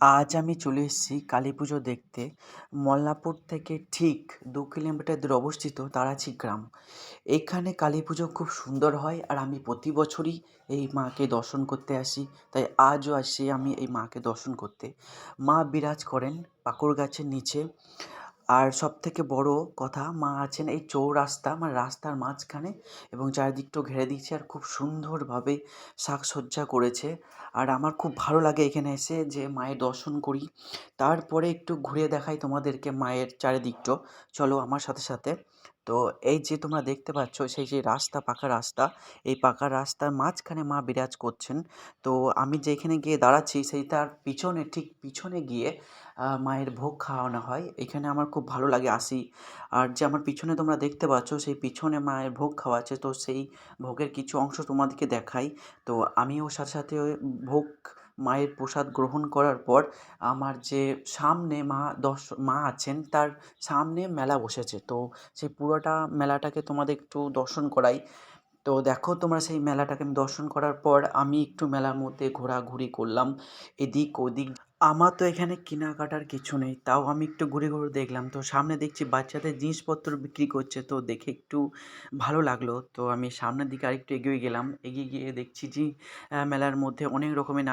আজ আমি চলে এসেছি কালী পুজো দেখতে। মল্লারপুর থেকে ঠিক ২ কিলোমিটার দূরে অবস্থিত তারাচি গ্রাম। এখানে কালী পুজো খুব সুন্দর হয় আর আমি প্রতি বছরই এই মাকে দর্শন করতে আসি। তাই আজও আসছি আমি এই মাকে দর্শন করতে। মা বিরাজ করেন পাকুড় গাছের নিচে। আর সবথেকে বড় কথা, মা আছেন এই চৌরাস্তা মানে রাস্তার মাঝখানে এবং চারিদিকটা ঘিরে দিয়েছে আর খুব সুন্দরভাবে সাজসজ্জা করেছে। আর আমার খুব ভালো লাগে এখানে এসে যে মায়ের দর্শন করি। তারপরে একটু ঘুরে দেখাই তোমাদেরকে মায়ের চারিদিকটা। চলো আমার সাথে সাথে। তো এই যে তোমরা দেখতে পাচ্ছ সেই যে রাস্তা, পাকা রাস্তা, এই পাকা রাস্তার মাঝখানে মা বিরাজ করছেন। তো আমি যেখানে গিয়ে দাঁড়াচ্ছি সেইটার পিছনে, ঠিক পিছনে গিয়ে মায়ের ভোগ খাওয়ানো হয়। এখানে আমার খুব ভালো লাগে আসি। আর যে আমার পিছনে তোমরা দেখতে পাচ্ছ সেই পিছনে মায়ের ভোগ খাওয়াচ্ছে, তো সেই ভোগের কিছু অংশ তোমাদেরকে দেখাই। তো আমিও সাথে সাথে ওই ভোগ, মায়ের প্রসাদ গ্রহণ করার পর আমার যে সামনে মা আছেন তার সামনে মেলা বসেছে। তো সেই পুরোটা মেলাটাকে তোমাদের একটু দর্শন করাই। তো দেখো তোমরা সেই মেলাটাকে আমি দর্শন করার পর আমি একটু মেলার মধ্যে ঘোরাঘুরি করলাম এদিক ওদিক। আমার তো এখানে কেনাকাটার কিছু নেই, তাও আমি একটু ঘুরে ঘুরে দেখলাম। তো সামনে দেখছি বাচ্চাদের জিনিসপত্র বিক্রি করছে, তো দেখে একটু ভালো লাগলো। তো আমি সামনের দিকে আরেকটু এগিয়ে গেলাম, এগিয়ে গিয়ে দেখছি যে মেলার মধ্যে অনেক রকমের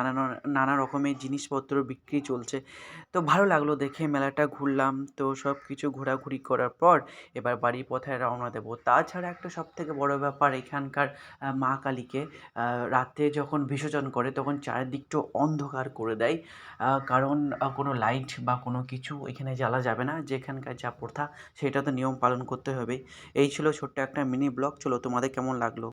নানা রকমের জিনিসপত্র বিক্রি চলছে। তো ভালো লাগলো দেখে, মেলাটা ঘুরলাম। তো সব কিছু ঘোরাঘুরি করার পর এবার বাড়ির পথে রওনা দেবো। তাছাড়া একটা সবথেকে বড় ব্যাপার এখানকার, মা কালীকে রাতে যখন বিসর্জন করে তখন চারিদিকটা অন্ধকার করে দেয়। কারণ কোনো লাইট বা কোনো কিছু এখানে জ্বালা যাবে না। যেখানকার যা প্রথা সেটা তো নিয়ম পালন করতে হবে। এই ছিল ছোট্ট একটা মিনি ব্লগ। চলো তোমাদের কেমন লাগলো?